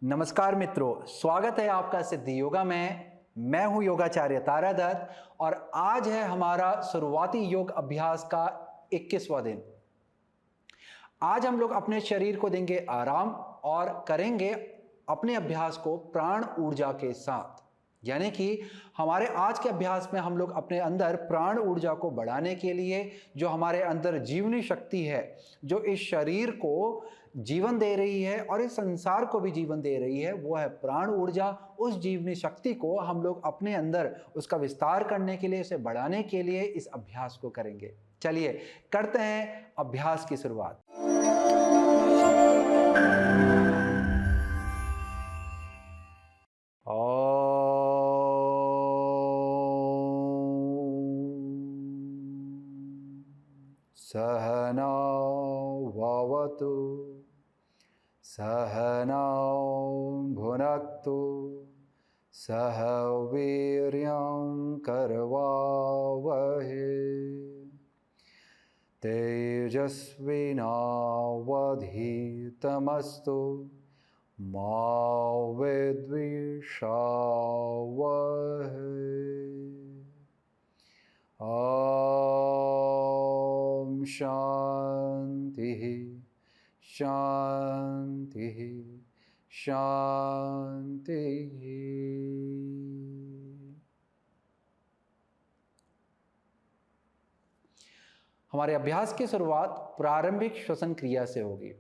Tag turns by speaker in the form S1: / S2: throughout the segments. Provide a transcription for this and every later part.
S1: नमस्कार मित्रों, स्वागत है आपका सिद्ध योगा में। मैं हूं योगाचार्य तारा दत्त और आज है हमारा शुरुआती योग अभ्यास का 21वां दिन। आज हम लोग अपने शरीर को देंगे आराम और करेंगे अपने अभ्यास को प्राण ऊर्जा के साथ। यानी कि हमारे आज के अभ्यास में हम लोग अपने अंदर प्राण ऊर्जा को बढ़ाने के लिए, जो हमारे अंदर जीवनी शक्ति है, जो इस शरीर को जीवन दे रही है और इस संसार को भी जीवन दे रही है, वो है प्राण ऊर्जा। उस जीवनी शक्ति को हम लोग अपने अंदर उसका विस्तार करने के लिए, उसे बढ़ाने के लिए इस अभ्यास को करेंगे। चलिए करते हैं अभ्यास की शुरुआत। सहना भवतु सहनौ भुनक्तु सह वीर्यं करवावहै तेजस्विनावधीतमस्तु मा विद्विषावहै। ॐ शान्तिः शान्तिः शान्तिः। हमारे अभ्यास की शुरुआत प्रारंभिक श्वसन क्रिया से होगी।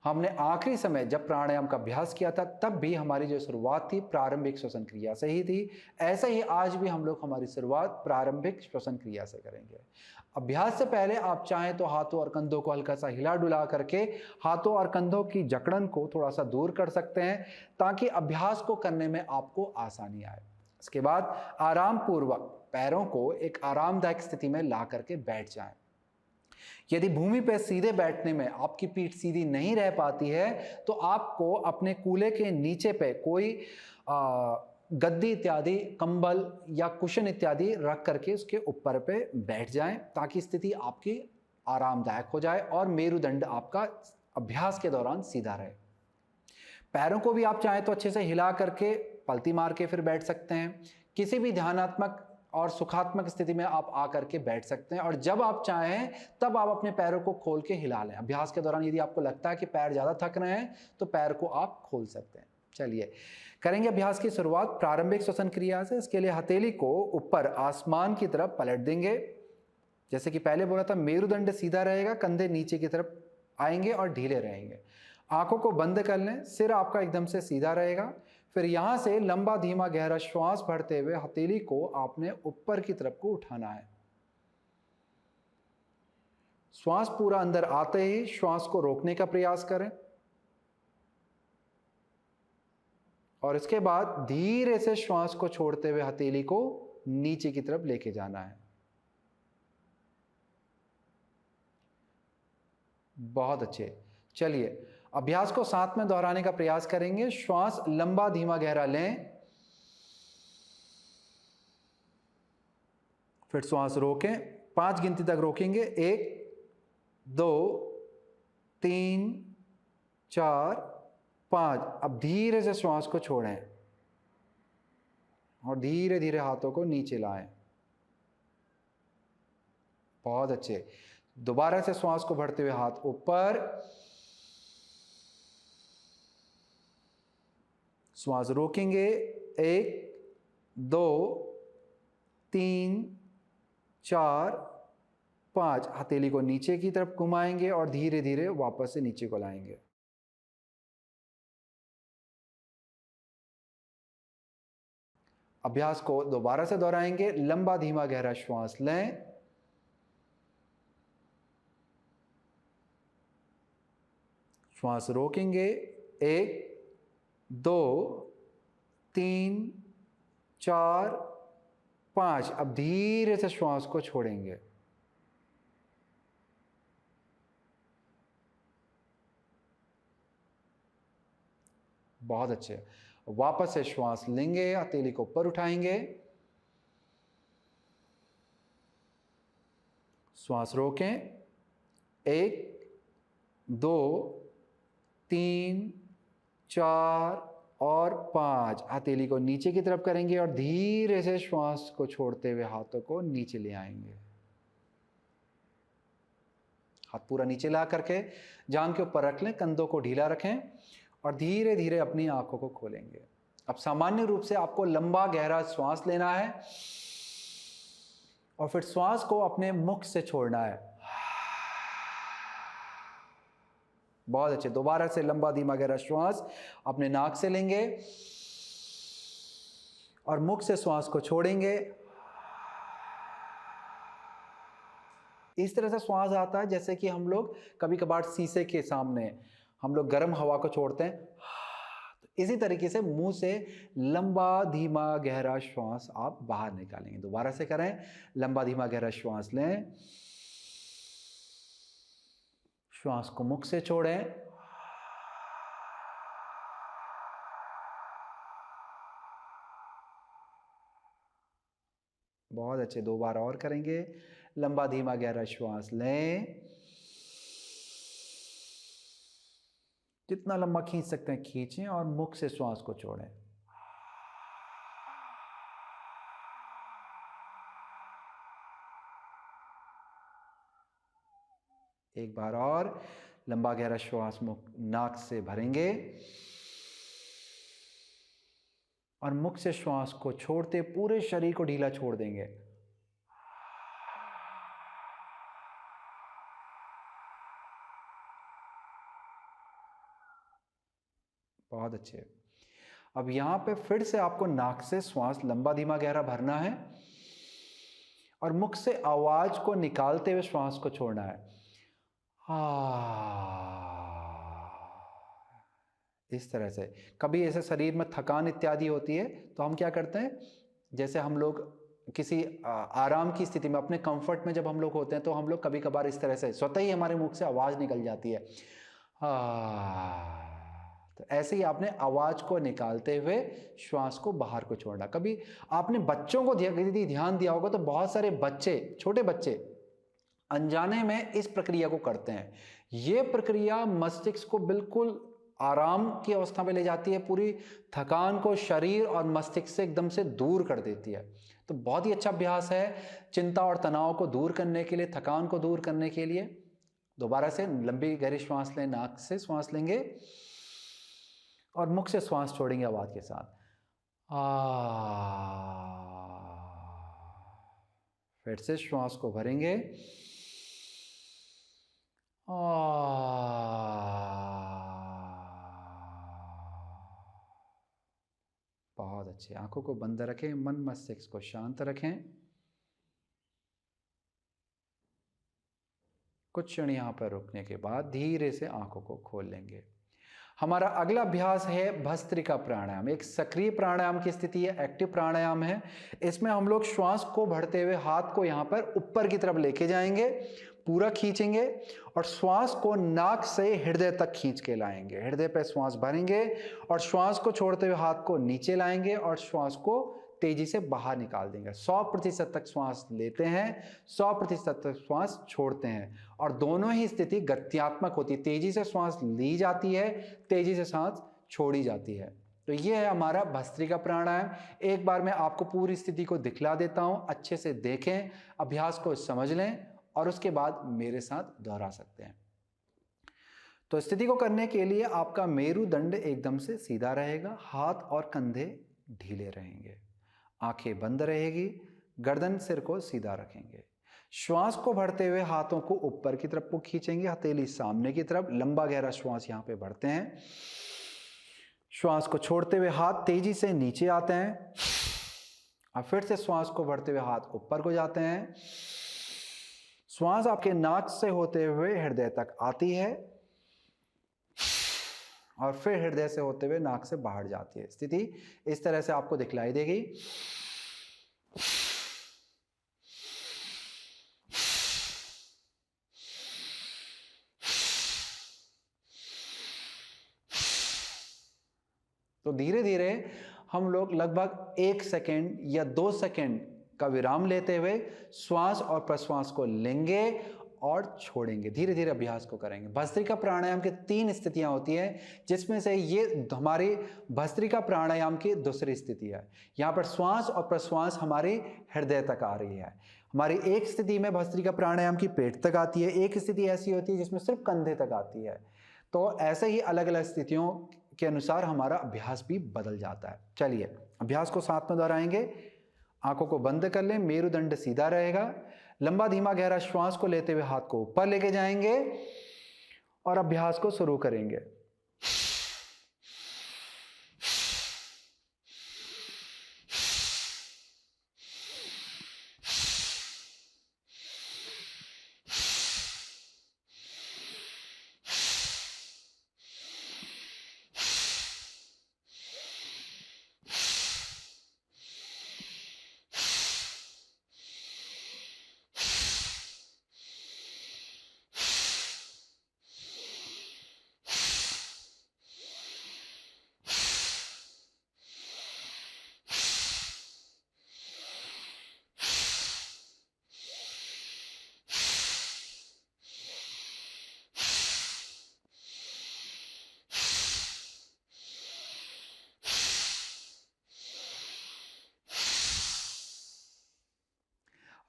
S1: हमने आखिरी समय जब प्राणायाम का अभ्यास किया था, तब भी हमारी जो शुरुआत थी प्रारंभिक श्वसन क्रिया से ही थी। ऐसे ही आज भी हम लोग हमारी शुरुआत प्रारंभिक श्वसन क्रिया से करेंगे। अभ्यास से पहले आप चाहें तो हाथों और कंधों को हल्का सा हिला डुला करके हाथों और कंधों की जकड़न को थोड़ा सा दूर कर सकते हैं, ताकि अभ्यास को करने में आपको आसानी आए। इसके बाद आराम पूर्वक पैरों को एक आरामदायक स्थिति में ला करके बैठ जाएं। यदि भूमि पर सीधे बैठने में आपकी पीठ सीधी नहीं रह पाती है, तो आपको अपने कूल्हे के नीचे पे कोई गद्दी इत्यादि, कंबल या कुशन इत्यादि रख करके उसके ऊपर पे बैठ जाएं, ताकि स्थिति आपकी आरामदायक हो जाए और मेरुदंड आपका अभ्यास के दौरान सीधा रहे। पैरों को भी आप चाहें तो अच्छे से हिला करके पलटी मार के फिर बैठ सकते हैं। किसी भी ध्यानात्मक और सुखात्मक स्थिति में आप आकर के बैठ सकते हैं और जब आप चाहें तब आप अपने पैरों को खोल के हिला लें। अभ्यास के दौरान यदि आपको लगता है कि पैर ज़्यादा थक रहे हैं तो पैर को आप खोल सकते हैं। चलिए करेंगे अभ्यास की शुरुआत प्रारंभिक श्वसन क्रिया से। इसके लिए हथेली को ऊपर आसमान की तरफ पलट देंगे। जैसे कि पहले बोला था, मेरुदंड सीधा रहेगा, कंधे नीचे की तरफ आएंगे और ढीले रहेंगे। आंखों को बंद कर लें, सिर आपका एकदम से सीधा रहेगा। फिर यहां से लंबा धीमा गहरा श्वास भरते हुए हथेली को आपने ऊपर की तरफ को उठाना है। श्वास पूरा अंदर आते ही श्वास को रोकने का प्रयास करें और इसके बाद धीरे से श्वास को छोड़ते हुए हथेली को नीचे की तरफ लेके जाना है। बहुत अच्छे। चलिए अभ्यास को साथ में दोहराने का प्रयास करेंगे। श्वास लंबा धीमा गहरा लें, फिर श्वास रोकें, 5 गिनती तक रोकेंगे। 1 2 3 4 5। अब धीरे से श्वास को छोड़ें और धीरे धीरे हाथों को नीचे लाएं। बहुत अच्छे। दोबारा से श्वास को भरते हुए हाथ ऊपर, श्वास रोकेंगे। 1 2 3 4 5। हथेली को नीचे की तरफ घुमाएंगे और धीरे धीरे वापस से नीचे को लाएंगे। अभ्यास को दोबारा से दोहराएंगे। लंबा धीमा गहरा श्वास लें, श्वास रोकेंगे। 1 2 3 4 5। अब धीरे से श्वास को छोड़ेंगे। बहुत अच्छे। वापस से श्वास लेंगे, हथेली को ऊपर उठाएंगे, श्वास रोकें। 1 2 3 4 और 5। हथेली को नीचे की तरफ करेंगे और धीरे से श्वास को छोड़ते हुए हाथों को नीचे ले आएंगे। हाथ पूरा नीचे ला करके जांघ के ऊपर रख लें, कंधों को ढीला रखें और धीरे धीरे अपनी आंखों को खोलेंगे। अब सामान्य रूप से आपको लंबा गहरा श्वास लेना है और फिर श्वास को अपने मुख से छोड़ना है। बहुत अच्छे, दोबारा से लंबा धीमा गहरा श्वास अपने नाक से लेंगे और मुख से श्वास को छोड़ेंगे। इस तरह से श्वास आता है जैसे कि हम लोग कभी कभार शीशे के सामने हम लोग गर्म हवा को छोड़ते हैं, तो इसी तरीके से मुंह से लंबा धीमा गहरा श्वास आप बाहर निकालेंगे। दोबारा से करें, लंबा धीमा गहरा श्वास लें, श्वास को मुख से छोड़ें, बहुत अच्छे, 2 बार और करेंगे। लंबा धीमा गहरा श्वास लें, जितना लंबा खींच सकते हैं खींचें और मुख से श्वास को छोड़ें। एक बार और, लंबा गहरा श्वास मुख नाक से भरेंगे और मुख से श्वास को छोड़ते पूरे शरीर को ढीला छोड़ देंगे। बहुत अच्छे। अब यहां पे फिर से आपको नाक से श्वास लंबा धीमा गहरा भरना है और मुख से आवाज को निकालते हुए श्वास को छोड़ना है। इस तरह से। कभी ऐसे शरीर में थकान इत्यादि होती है तो हम क्या करते हैं, जैसे हम लोग किसी आराम की स्थिति में अपने कंफर्ट में जब हम लोग होते हैं तो हम लोग कभी कभार इस तरह से स्वतः ही हमारे मुख से आवाज निकल जाती है। तो ऐसे ही आपने आवाज को निकालते हुए श्वास को बाहर को छोड़ना। कभी आपने बच्चों को यदि ध्यान दिया होगा तो बहुत सारे बच्चे, छोटे बच्चे अनजाने में इस प्रक्रिया को करते हैं। ये प्रक्रिया मस्तिष्क को बिल्कुल आराम की अवस्था में ले जाती है, पूरी थकान को शरीर और मस्तिष्क से एकदम से दूर कर देती है। तो बहुत ही अच्छा अभ्यास है चिंता और तनाव को दूर करने के लिए, थकान को दूर करने के लिए। दोबारा से लंबी गहरी श्वास लें, नाक से श्वास लेंगे और मुख से श्वास छोड़ेंगे आवाज के साथ। फिर से श्वास को भरेंगे। बहुत अच्छे, आंखों को बंद रखें, मन मस्तिष्क को शांत रखें। कुछ क्षण यहां पर रुकने के बाद धीरे से आंखों को खोल लेंगे। हमारा अगला अभ्यास है भस्त्रिका प्राणायाम। एक सक्रिय प्राणायाम की स्थिति है, एक्टिव प्राणायाम है। इसमें हम लोग श्वास को भरते हुए हाथ को यहां पर ऊपर की तरफ लेके जाएंगे, पूरा खींचेंगे और श्वास को नाक से हृदय तक खींच के लाएंगे। हृदय पे श्वास भरेंगे और श्वास को छोड़ते हुए हाथ को नीचे लाएंगे और श्वास को तेजी से बाहर निकाल देंगे। 100% तक श्वास लेते हैं, 100% तक श्वास छोड़ते हैं और दोनों ही स्थिति गत्यात्मक होती है। तेजी से श्वास ली जाती है, तेजी से सांस छोड़ी जाती है। तो ये है हमारा भस्त्रिका प्राणायाम। एक बार मैं आपको पूरी स्थिति को दिखला देता हूं, अच्छे से देखें, अभ्यास को समझ लें और उसके बाद मेरे साथ दोहरा सकते हैं। तो स्थिति को करने के लिए आपका मेरुदंड एकदम से सीधा रहेगा, हाथ और कंधे ढीले रहेंगे, आंखें बंद रहेगी, गर्दन सिर को सीधा रखेंगे। श्वास को भरते हुए हाथों को ऊपर की तरफ को खींचेंगे, हथेली सामने की तरफ, लंबा गहरा श्वास यहां पे भरते हैं। श्वास को छोड़ते हुए हाथ तेजी से नीचे आते हैं और फिर से श्वास को भरते हुए हाथ ऊपर को जाते हैं। श्वास आपके नाक से होते हुए हृदय तक आती है और फिर हृदय से होते हुए नाक से बाहर जाती है। स्थिति इस तरह से आपको दिखलाई देगी। तो धीरे धीरे हम लोग लगभग 1 सेकेंड या 2 सेकेंड का विराम लेते हुए श्वास और प्रश्वास को लेंगे और छोड़ेंगे, धीरे धीरे अभ्यास को करेंगे। भस्त्रिका प्राणायाम की 3 स्थितियां होती हैं, जिसमें से ये हमारी भस्त्रिका प्राणायाम की दूसरी स्थिति है। यहाँ पर श्वास और प्रश्वास हमारी हृदय तक आ रही है। हमारी एक स्थिति में भस्त्रिका प्राणायाम की पेट तक आती है, एक स्थिति ऐसी होती है जिसमें सिर्फ कंधे तक आती है। तो ऐसे ही अलग अलग स्थितियों के अनुसार हमारा अभ्यास भी बदल जाता है। चलिए अभ्यास को साथ में दोहराएंगे। आंखों को बंद कर लें, मेरुदंड सीधा रहेगा। लंबा धीमा गहरा श्वास को लेते हुए हाथ को ऊपर लेके जाएंगे और अभ्यास को शुरू करेंगे।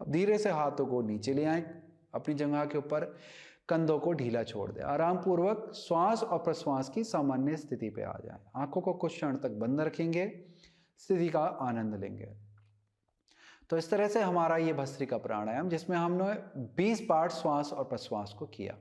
S1: अब धीरे से हाथों को नीचे ले आएं, अपनी जगह के ऊपर, कंधों को ढीला छोड़ दें। आराम पूर्वक श्वास और प्रश्वास की सामान्य स्थिति पे आ जाएं। आंखों को कुछ क्षण तक बंद रखेंगे, स्थिति का आनंद लेंगे। तो इस तरह से हमारा ये भस्त्रिका प्राणायाम, जिसमें हमने 20 पार्ट श्वास और प्रश्वास को किया,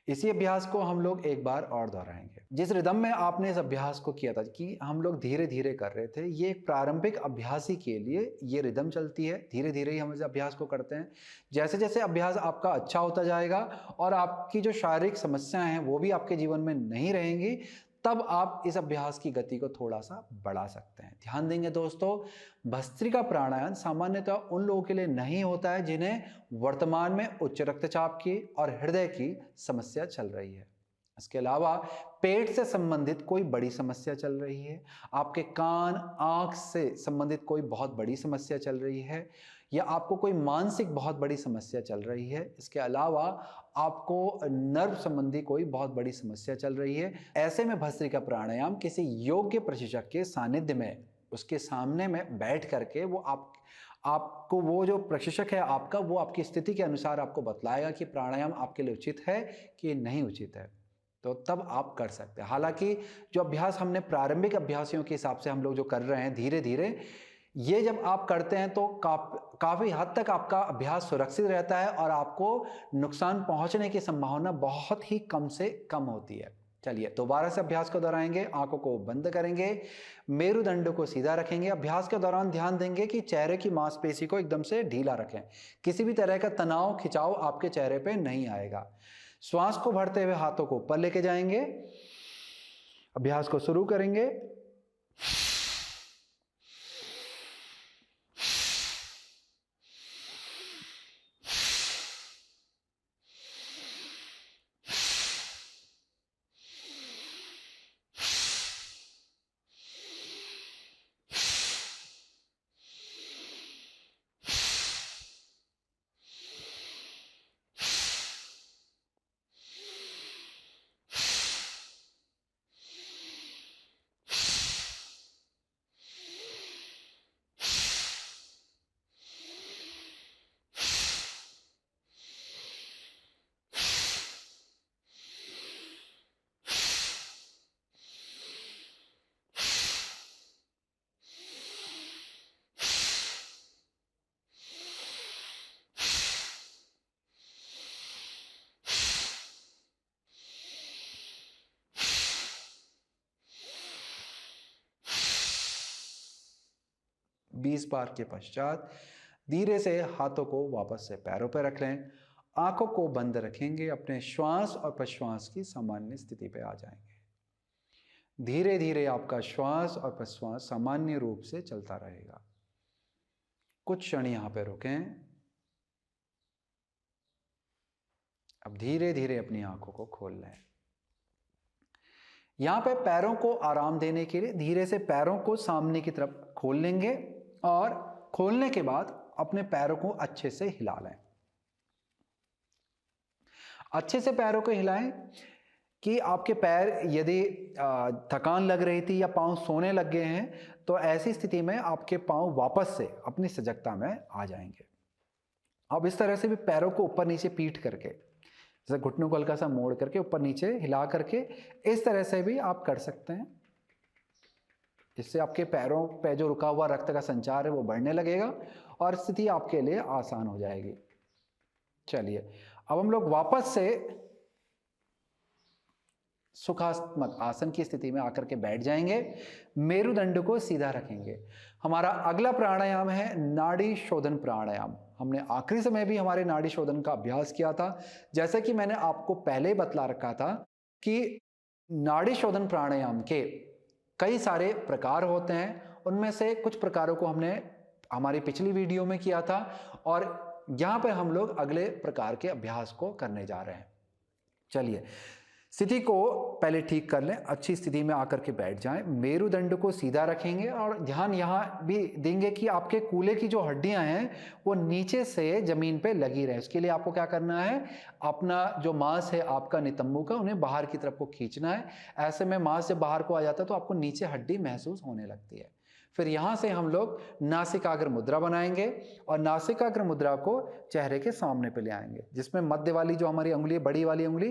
S1: इसी अभ्यास को हम लोग एक बार और दोहराएंगे। जिस रिदम में आपने इस अभ्यास को किया था कि हम लोग धीरे धीरे कर रहे थे, ये एक प्रारंभिक अभ्यासी के लिए ये रिदम चलती है। धीरे धीरे ही हम इस अभ्यास को करते हैं। जैसे जैसे अभ्यास आपका अच्छा होता जाएगा और आपकी जो शारीरिक समस्याएं हैं वो भी आपके जीवन में नहीं रहेंगी, तब आप इस अभ्यास की गति को थोड़ा सा बढ़ा सकते हैं। ध्यान देंगे दोस्तों, भस्त्रिका प्राणायाम सामान्यतः उन लोगों के लिए नहीं होता है जिन्हें वर्तमान में उच्च रक्तचाप की और हृदय की समस्या चल रही है। इसके अलावा पेट से संबंधित कोई बड़ी समस्या चल रही है, आपके कान आंख से संबंधित कोई बहुत बड़ी समस्या चल रही है, या आपको कोई मानसिक बहुत बड़ी समस्या चल रही है, इसके अलावा आपको नर्व संबंधी कोई बहुत बड़ी समस्या चल रही है, ऐसे में भस्त्रिका प्राणायाम किसी योग्य प्रशिक्षक के सानिध्य में, उसके सामने में बैठ करके वो आपको वो जो प्रशिक्षक है आपका, वो आपकी स्थिति के अनुसार आपको बतलाएगा कि प्राणायाम आपके लिए उचित है कि नहीं उचित है। तो तब आप कर सकते हैं। हालांकि जो अभ्यास हमने प्रारंभिक अभ्यासियों के हिसाब से हम लोग जो कर रहे हैं धीरे धीरे, ये जब आप करते हैं तो काफ़ी हद तक आपका अभ्यास सुरक्षित रहता है और आपको नुकसान पहुंचने की संभावना बहुत ही कम से कम होती है। चलिए दोबारा से अभ्यास को दोहराएंगे। आंखों को बंद करेंगे, मेरुदंड को सीधा रखेंगे। अभ्यास के दौरान ध्यान देंगे कि चेहरे की मांसपेशी को एकदम से ढीला रखें। किसी भी तरह का तनाव खिंचाव आपके चेहरे पे नहीं आएगा। श्वास को भरते हुए हाथों को ऊपर लेके जाएंगे। अभ्यास को शुरू करेंगे। बीस बार के पश्चात धीरे से हाथों को वापस से पैरों पर रख लें। आंखों को बंद रखेंगे, अपने श्वास और प्रश्वास की सामान्य स्थिति पे आ जाएंगे। धीरे धीरे आपका श्वास और प्रश्वास सामान्य रूप से चलता रहेगा। कुछ क्षण यहां पे रुकें। अब धीरे धीरे अपनी आंखों को खोल लें। यहां पे पैरों को आराम देने के लिए धीरे से पैरों को सामने की तरफ खोल लेंगे और खोलने के बाद अपने पैरों को अच्छे से हिला लें। अच्छे से पैरों को हिलाएं कि आपके पैर यदि थकान लग रही थी या पाँव सोने लग गए हैं तो ऐसी स्थिति में आपके पाँव वापस से अपनी सजगता में आ जाएंगे। अब इस तरह से भी पैरों को ऊपर नीचे पीट करके, जैसे घुटनों को हल्का सा मोड़ करके ऊपर नीचे हिला करके इस तरह से भी आप कर सकते हैं। इससे आपके पैरों पे जो रुका हुआ रक्त का संचार है वो बढ़ने लगेगा और स्थिति आपके लिए आसान हो जाएगी। चलिए अब हम लोग वापस से सुखात्मक आसन की स्थिति में आकर के बैठ जाएंगे। मेरुदंड को सीधा रखेंगे। हमारा अगला प्राणायाम है नाड़ी शोधन प्राणायाम। हमने आखिरी समय भी हमारे नाड़ी शोधन का अभ्यास किया था। जैसे कि मैंने आपको पहले ही बतला रखा था कि नाड़ी शोधन प्राणायाम के कई सारे प्रकार होते हैं। उनमें से कुछ प्रकारों को हमने हमारी पिछली वीडियो में किया था और यहां पर हम लोग अगले प्रकार के अभ्यास को करने जा रहे हैं। चलिए स्थिति को पहले ठीक कर लें, अच्छी स्थिति में आकर के बैठ जाएं। मेरुदंड को सीधा रखेंगे और ध्यान यहाँ भी देंगे कि आपके कूल्हे की जो हड्डियां हैं वो नीचे से जमीन पे लगी रहे। इसके लिए आपको क्या करना है, अपना जो मांस है आपका नितंबू का, उन्हें बाहर की तरफ को खींचना है। ऐसे में मांस जब बाहर को आ जाता है तो आपको नीचे हड्डी महसूस होने लगती है। फिर यहाँ से हम लोग नासिकाग्र मुद्रा बनाएंगे और नासिकाग्र मुद्रा को चेहरे के सामने पे ले आएंगे, जिसमें मध्य वाली जो हमारी उंगली, बड़ी वाली उंगली,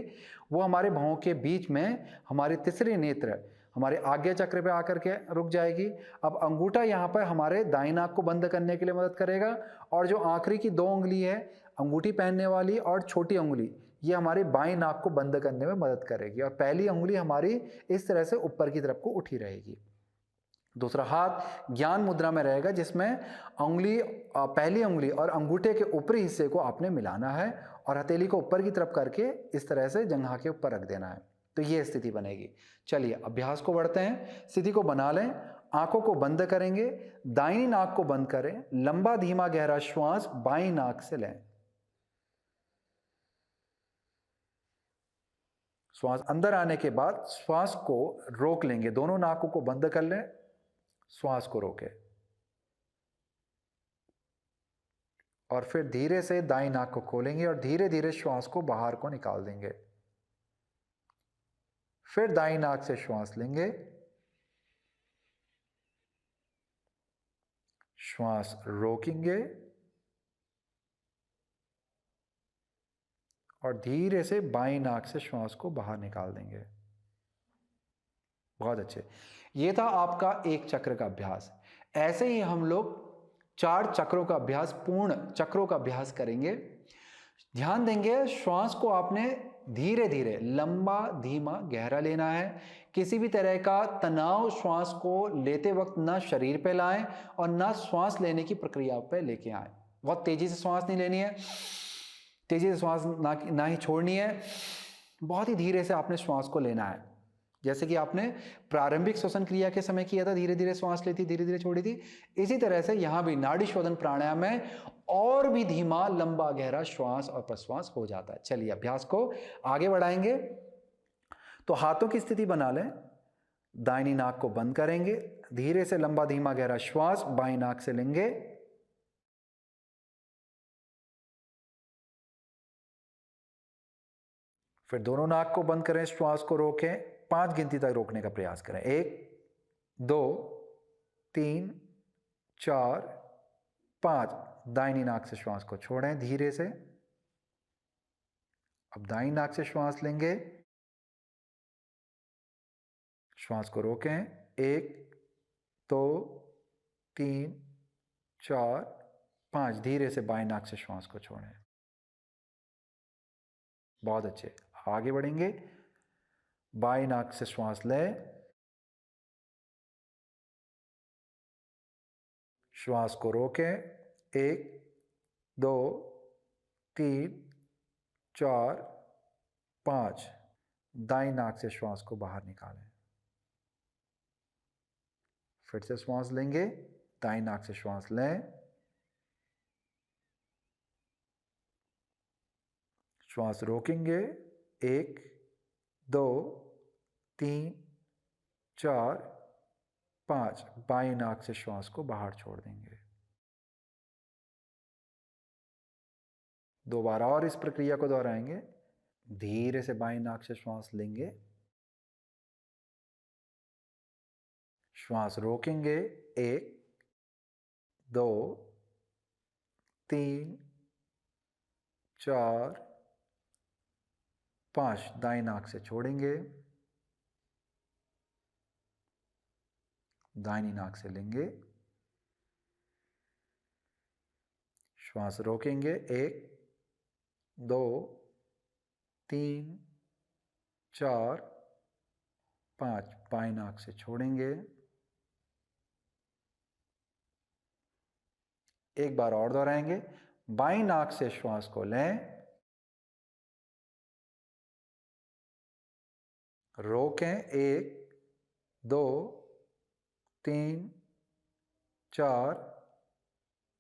S1: वो हमारे भौं के बीच में हमारे तीसरे नेत्र हमारे आज्ञा चक्र पे आकर के रुक जाएगी। अब अंगूठा यहाँ पर हमारे दाईं नाक को बंद करने के लिए मदद करेगा और जो आखिरी की दो उंगली है, अंगूठी पहनने वाली और छोटी उंगली, ये हमारी बाईं नाक को बंद करने में मदद करेगी और पहली उंगली हमारी इस तरह से ऊपर की तरफ को उठी रहेगी। दूसरा हाथ ज्ञान मुद्रा में रहेगा, जिसमें उंगली, पहली उंगली और अंगूठे के ऊपरी हिस्से को आपने मिलाना है और हथेली को ऊपर की तरफ करके इस तरह से जंघा के ऊपर रख देना है। तो ये स्थिति बनेगी। चलिए अभ्यास को बढ़ते हैं। स्थिति को बना लें, आंखों को बंद करेंगे, दाहिनी नाक को बंद करें, लंबा धीमा गहरा श्वास बाईं नाक से लें। श्वास अंदर आने के बाद श्वास को रोक लेंगे, दोनों नाकों को बंद कर लें, श्वास को रोके और फिर धीरे से दाईं नाक को खोलेंगे और धीरे धीरे श्वास को बाहर को निकाल देंगे। फिर दाईं नाक से श्वास लेंगे, श्वास रोकेंगे और धीरे से बाईं नाक से श्वास को बाहर निकाल देंगे। बहुत अच्छे। ये था आपका एक चक्र का अभ्यास। ऐसे ही हम लोग 4 चक्रों का अभ्यास, पूर्ण चक्रों का अभ्यास करेंगे। ध्यान देंगे श्वास को आपने धीरे धीरे, लंबा धीमा गहरा लेना है। किसी भी तरह का तनाव श्वास को लेते वक्त ना शरीर पे लाएं और ना श्वास लेने की प्रक्रिया पे लेके आए। बहुत तेजी से श्वास नहीं लेनी है, तेजी से श्वास ना ही छोड़नी है। बहुत ही धीरे से आपने श्वास को लेना है, जैसे कि आपने प्रारंभिक श्वसन क्रिया के समय किया था, धीरे धीरे श्वास ली थी, धीरे धीरे छोड़ी थी। इसी तरह से यहां भी नाड़ी शोधन प्राणायाम में और भी धीमा लंबा गहरा श्वास और प्रश्वास हो जाता है। चलिए अभ्यास को आगे बढ़ाएंगे। तो हाथों की स्थिति बना लें, दाहिनी नाक को बंद करेंगे, धीरे से लंबा धीमा गहरा श्वास बाईं नाक से लेंगे, फिर दोनों नाक को बंद करें, श्वास को रोकें, 5 गिनती तक रोकने का प्रयास करें। 1 2 3 4 5। दाहिनी नाक से श्वास को छोड़ें धीरे से। अब दाहिनी नाक से श्वास लेंगे, श्वास को रोकें, 1 2 3 4 5। धीरे से बाईं नाक से श्वास को छोड़ें। बहुत अच्छे, आगे बढ़ेंगे। बाईं नाक से श्वास लें, श्वास को रोकें, 1 2 3 4 5। दाईं नाक से श्वास को बाहर निकालें। फिर से श्वास लेंगे, दाईं नाक से श्वास लें, श्वास रोकेंगे, 1 2 3 4 5। बाईं नाक से श्वास को बाहर छोड़ देंगे। दोबारा और इस प्रक्रिया को दोहराएंगे। धीरे से बाईं नाक से श्वास लेंगे, श्वास रोकेंगे, 1 2 3 4 5, दाईं नाक से छोड़ेंगे, दाहिनी नाक से लेंगे, श्वास रोकेंगे, 1 2 3 4 5, बाईं नाक से छोड़ेंगे। एक बार और दोहराएंगे, बाईं नाक से श्वास को लें, रोकें, 1 2 3 4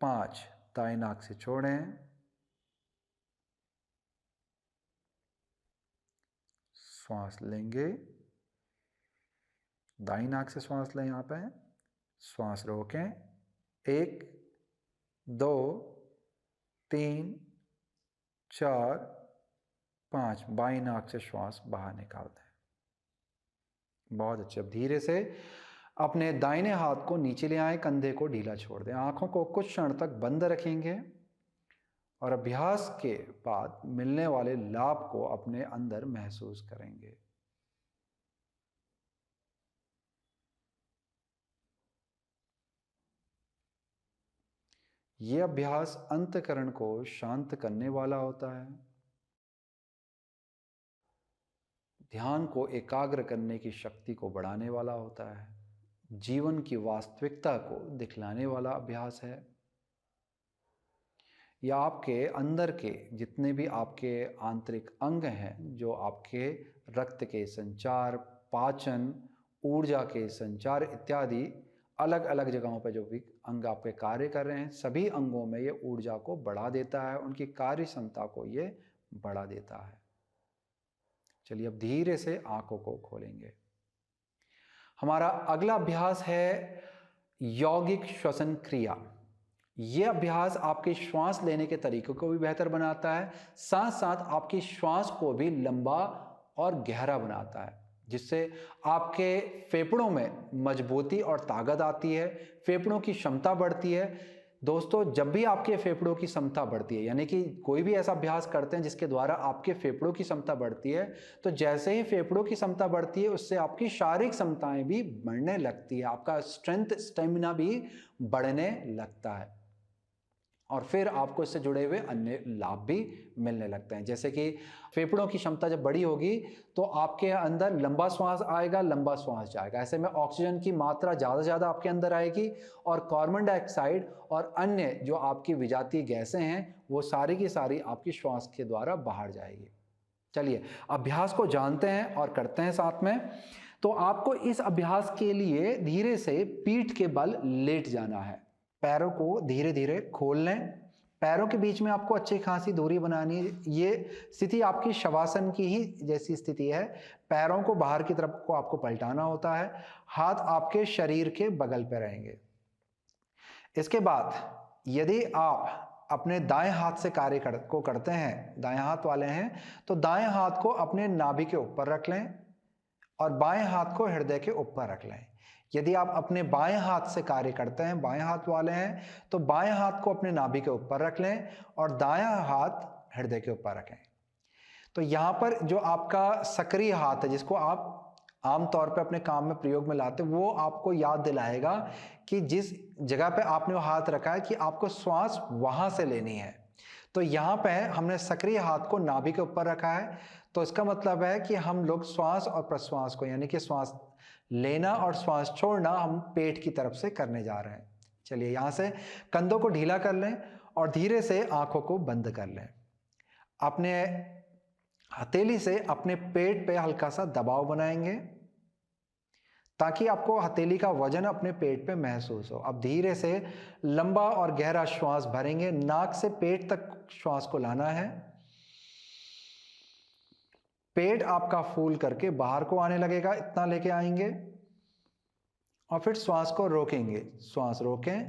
S1: 5, दाईं नाक से छोड़ें, श्वास लेंगे, दाईं नाक से श्वास लें, यहाँ पे श्वास रोकें, 1 2 3 4 5, बाईं नाक से श्वास बाहर निकाल दें। बहुत अच्छे। अब धीरे से अपने दाहिने हाथ को नीचे ले आए, कंधे को ढीला छोड़ दें, आंखों को कुछ क्षण तक बंद रखेंगे और अभ्यास के बाद मिलने वाले लाभ को अपने अंदर महसूस करेंगे। यह अभ्यास अंतःकरण को शांत करने वाला होता है, ध्यान को एकाग्र करने की शक्ति को बढ़ाने वाला होता है, जीवन की वास्तविकता को दिखलाने वाला अभ्यास है। या आपके अंदर के जितने भी आपके आंतरिक अंग हैं, जो आपके रक्त के संचार, पाचन, ऊर्जा के संचार इत्यादि अलग अलग जगहों पर जो भी अंग आपके कार्य कर रहे हैं, सभी अंगों में ये ऊर्जा को बढ़ा देता है, उनकी कार्य क्षमता को ये बढ़ा देता है। चलिए अब धीरे से आंखों को खोलेंगे। हमारा अगला अभ्यास है यौगिक श्वसन क्रिया। यह अभ्यास आपके श्वास लेने के तरीकों को भी बेहतर बनाता है, साथ साथ आपकी श्वास को भी लंबा और गहरा बनाता है, जिससे आपके फेफड़ों में मजबूती और ताकत आती है, फेफड़ों की क्षमता बढ़ती है। दोस्तों, जब भी आपके फेफड़ों की क्षमता बढ़ती है, यानी कि कोई भी ऐसा अभ्यास करते हैं जिसके द्वारा आपके फेफड़ों की क्षमता बढ़ती है, तो जैसे ही फेफड़ों की क्षमता बढ़ती है, उससे आपकी शारीरिक क्षमताएं भी बढ़ने लगती है, आपका स्टेमिना भी बढ़ने लगता है और फिर आपको इससे जुड़े हुए अन्य लाभ भी मिलने लगते हैं। जैसे कि फेफड़ों की क्षमता जब बड़ी होगी तो आपके अंदर लंबा श्वास आएगा, लंबा श्वास जाएगा, ऐसे में ऑक्सीजन की मात्रा ज़्यादा से ज़्यादा आपके अंदर आएगी और कार्बन डाइऑक्साइड और अन्य जो आपकी विजातीय गैसें हैं वो सारी की सारी आपकी श्वास के द्वारा बाहर जाएगी। चलिए अभ्यास को जानते हैं और करते हैं साथ में। तो आपको इस अभ्यास के लिए धीरे से पीठ के बल लेट जाना है, पैरों को धीरे धीरे खोल लें, पैरों के बीच में आपको अच्छी खासी दूरी बनानी है। ये स्थिति आपकी शवासन की ही जैसी स्थिति है, पैरों को बाहर की तरफ को आपको पलटाना होता है, हाथ आपके शरीर के बगल पे रहेंगे। इसके बाद यदि आप अपने दाएं हाथ से कार्य करते हैं, दाएं हाथ वाले हैं, तो दाएं हाथ को अपने नाभि के ऊपर रख लें और बाएं हाथ को हृदय के ऊपर रख लें। यदि आप अपने बाएं हाथ से कार्य करते हैं, बाएं हाथ वाले हैं, तो बाएं हाथ को अपने नाभि के ऊपर रख लें और दायां हाथ हृदय के ऊपर रखें। तो यहाँ पर जो आपका सक्रिय हाथ है, जिसको आप आमतौर पे अपने काम में प्रयोग में लाते हैं, वो आपको याद दिलाएगा कि जिस जगह पे आपने वो हाथ रखा है कि आपको श्वास वहां से लेनी है। तो यहाँ पे हमने सक्रिय हाथ को नाभि के ऊपर रखा है, तो इसका मतलब है कि हम लोग श्वास और प्रश्वास को, यानी कि श्वास लेना और श्वास छोड़ना, हम पेट की तरफ से करने जा रहे हैं। चलिए यहाँ से कंधों को ढीला कर लें और धीरे से आंखों को बंद कर लें। अपने हथेली से अपने पेट पे हल्का सा दबाव बनाएंगे ताकि आपको हथेली का वजन अपने पेट पे महसूस हो। अब धीरे से लंबा और गहरा श्वास भरेंगे, नाक से पेट तक श्वास को लाना है, पेट आपका फूल करके बाहर को आने लगेगा, इतना लेके आएंगे और फिर श्वास को रोकेंगे, श्वास रोकें।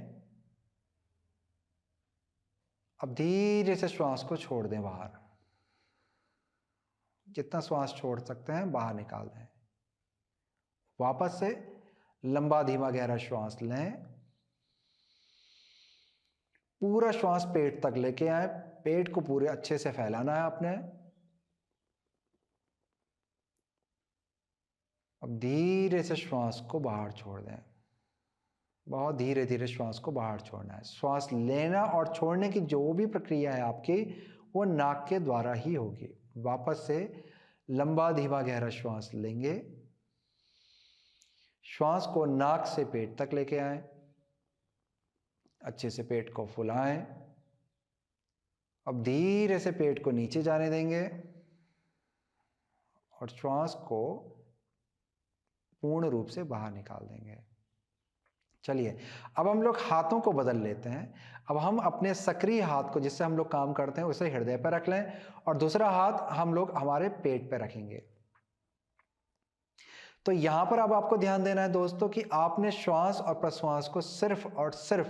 S1: अब धीरे से श्वास को छोड़ दें बाहर। जितना श्वास छोड़ सकते हैं बाहर निकाल दें। वापस से लंबा धीमा गहरा श्वास लें, पूरा श्वास पेट तक लेके आए, पेट को पूरे अच्छे से फैलाना है आपने। अब धीरे से श्वास को बाहर छोड़ दें, बहुत धीरे धीरे श्वास को बाहर छोड़ना है। श्वास लेना और छोड़ने की जो भी प्रक्रिया है आपकी वो नाक के द्वारा ही होगी। वापस से लंबा धीमा गहरा श्वास लेंगे, श्वास को नाक से पेट तक लेके आए, अच्छे से पेट को फुलाएं। अब धीरे से पेट को नीचे जाने देंगे और श्वास को पूर्ण रूप से बाहर निकाल देंगे। चलिए अब हम लोग हाथों को बदल लेते हैं। अब हम अपने सक्रिय हाथ को जिससे हम लोग काम करते हैं उसे हृदय पर रख लें और दूसरा हाथ हम लोग हमारे पेट पर रखेंगे। तो यहां पर अब आपको ध्यान देना है दोस्तों कि आपने श्वास और प्रश्वास को सिर्फ और सिर्फ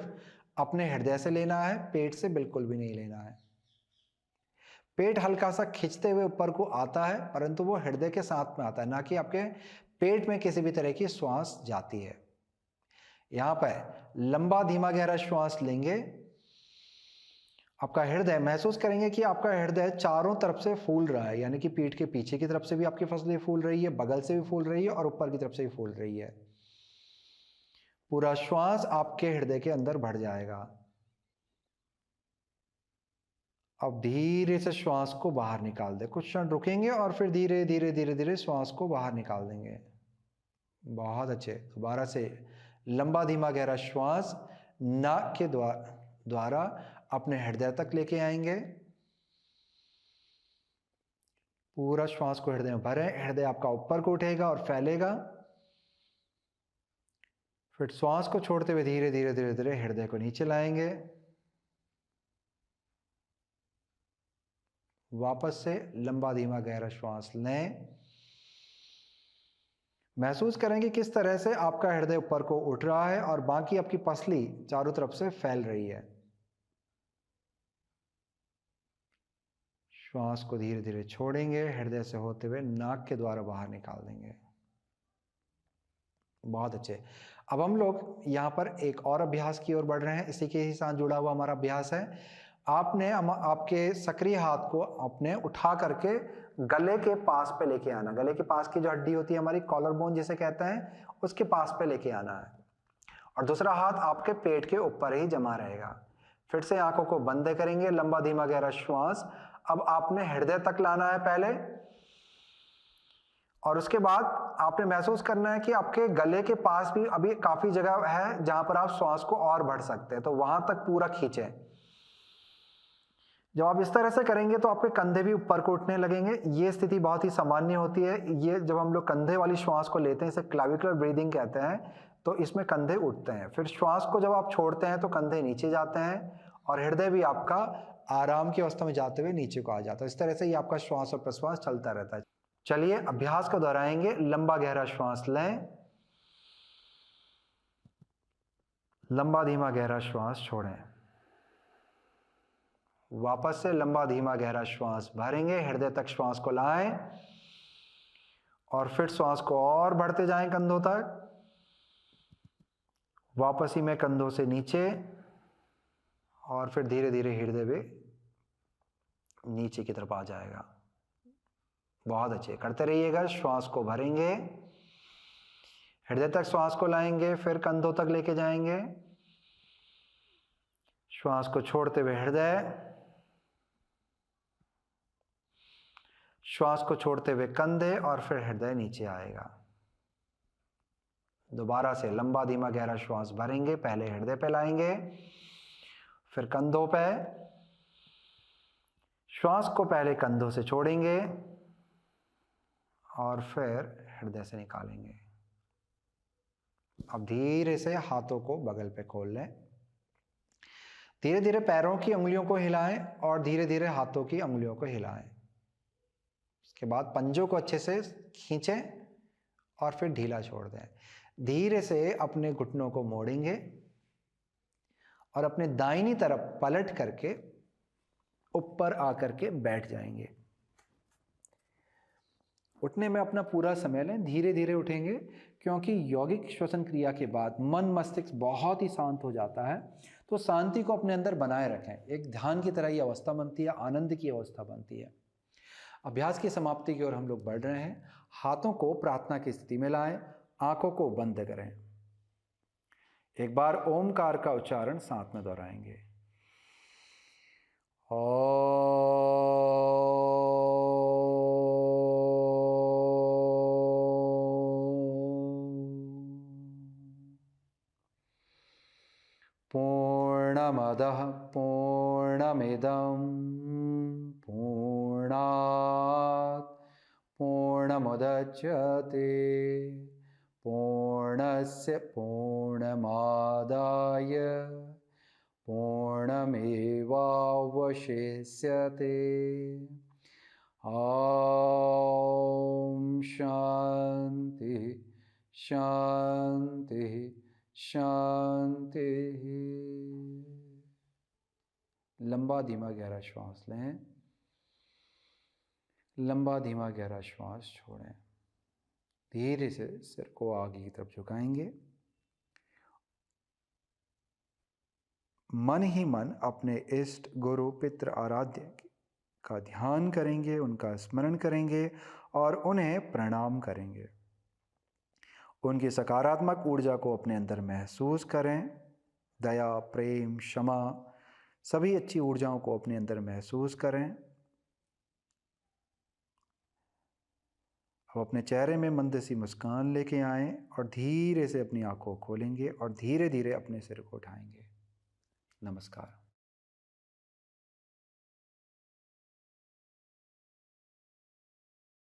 S1: अपने हृदय से लेना है, पेट से बिल्कुल भी नहीं लेना है। पेट हल्का सा खिंचते हुए ऊपर को आता है परंतु वो हृदय के साथ में आता है, ना कि आपके पेट में किसी भी तरह की श्वास जाती है। यहां पर लंबा धीमा गहरा श्वास लेंगे, आपका हृदय महसूस करेंगे कि आपका हृदय चारों तरफ से फूल रहा है, यानी कि पीठ के पीछे की तरफ से भी आपकी फसलें फूल रही है, बगल से भी फूल रही है और ऊपर की तरफ से भी फूल रही है। पूरा श्वास आपके हृदय के अंदर भर जाएगा। अब धीरे से श्वास को बाहर निकाल दें, कुछ क्षण रुकेंगे और फिर धीरे धीरे धीरे धीरे श्वास को बाहर निकाल देंगे। बहुत अच्छे। दोबारा से लंबा धीमा गहरा श्वास नाक के द्वारा अपने हृदय तक लेके आएंगे। पूरा श्वास को हृदय में भरें, हृदय आपका ऊपर को उठेगा और फैलेगा। फिर श्वास को छोड़ते हुए धीरे धीरे धीरे धीरे हृदय को नीचे लाएंगे। वापस से लंबा धीमा गहरा श्वास लें, महसूस करेंगे किस तरह से आपका हृदय ऊपर को उठ रहा है और बाकी आपकी पसली चारों तरफ से फैल रही है। श्वास को धीरे धीरे छोड़ेंगे, हृदय से होते हुए नाक के द्वारा बाहर निकाल देंगे। बहुत अच्छे। अब हम लोग यहाँ पर एक और अभ्यास की ओर बढ़ रहे हैं, इसी के ही साथ जुड़ा हुआ हमारा अभ्यास है। आपने आपके सक्रिय हाथ को अपने उठा करके गले के पास पे लेके आना। गले के पास की जो हड्डी होती है हमारी कॉलर बोन जिसे कहते हैं, उसके पास पे लेके आना है और दूसरा हाथ आपके पेट के ऊपर ही जमा रहेगा। फिर से आंखों को बंद करेंगे, लंबा धीमा गहरा श्वास अब आपने हृदय तक लाना है पहले और उसके बाद आपने महसूस करना है कि आपके गले के पास भी अभी काफी जगह है जहां पर आप श्वास को और बढ़ सकते हैं, तो वहां तक पूरा खींचें। जब आप इस तरह से करेंगे तो आपके कंधे भी ऊपर को उठने लगेंगे। ये स्थिति बहुत ही सामान्य होती है। ये जब हम लोग कंधे वाली श्वास को लेते हैं इसे क्लैविकुलर ब्रीदिंग कहते हैं, तो इसमें कंधे उठते हैं। फिर श्वास को जब आप छोड़ते हैं तो कंधे नीचे जाते हैं और हृदय भी आपका आराम की अवस्था में जाते हुए नीचे को आ जाता है। इस तरह से ही आपका श्वास और प्रश्वास चलता रहता है। चलिए अभ्यास को दोहराएंगे। लंबा गहरा श्वास लें, लंबा धीमा गहरा श्वास छोड़ें। वापस से लंबा धीमा गहरा श्वास भरेंगे, हृदय तक श्वास को लाएं और फिर श्वास को और बढ़ते जाएं कंधों तक। वापस ही में कंधों से नीचे और फिर धीरे धीरे हृदय भी नीचे की तरफ आ जाएगा। बहुत अच्छे, करते रहिएगा। श्वास को भरेंगे, हृदय तक श्वास को लाएंगे, फिर कंधों तक लेके जाएंगे। श्वास को छोड़ते हुए हृदय, श्वास को छोड़ते हुए कंधे और फिर हृदय नीचे आएगा। दोबारा से लंबा धीमा गहरा श्वास भरेंगे, पहले हृदय पे लाएंगे, फिर कंधों पे। श्वास को पहले कंधों से छोड़ेंगे और फिर हृदय से निकालेंगे। अब धीरे से हाथों को बगल पे खोल लें, धीरे धीरे पैरों की उंगलियों को हिलाएं और धीरे धीरे हाथों की उंगलियों को हिलाएं। उसके बाद पंजों को अच्छे से खींचें और फिर ढीला छोड़ दें। धीरे से अपने घुटनों को मोड़ेंगे और अपने दाहिनी तरफ पलट करके ऊपर आकर के बैठ जाएंगे। उठने में अपना पूरा समय लें, धीरे धीरे उठेंगे, क्योंकि यौगिक श्वसन क्रिया के बाद मन मस्तिष्क बहुत ही शांत हो जाता है। तो शांति को अपने अंदर बनाए रखें, एक ध्यान की तरह ये अवस्था बनती है, आनंद की अवस्था बनती है। अभ्यास की समाप्ति की ओर हम लोग बढ़ रहे हैं। हाथों को प्रार्थना की स्थिति में लाएं, आंखों को बंद करें। एक बार ओमकार का उच्चारण साथ में दोहराएंगे। पूर्णमदः पूर्णमिदं पूर्णात् पूर्णमुदच्यते पूर्णस्य पूर्णमादाय पूर्णमेवावशिष्यते। ॐ शांति शांति शांति। लंबा धीमा गहरा श्वास लें, लंबा धीमा गहरा श्वास छोड़ें। धीरे से सिर को आगे की तरफ झुकाएंगे। मन ही मन अपने इष्ट गुरु पितृ आराध्य का ध्यान करेंगे, उनका स्मरण करेंगे और उन्हें प्रणाम करेंगे। उनकी सकारात्मक ऊर्जा को अपने अंदर महसूस करें। दया, प्रेम, क्षमा, सभी अच्छी ऊर्जाओं को अपने अंदर महसूस करें। अब अपने चेहरे में मंद सी मुस्कान लेके आएं और धीरे से अपनी आंखों को खोलेंगे और धीरे धीरे अपने सिर को उठाएंगे। नमस्कार।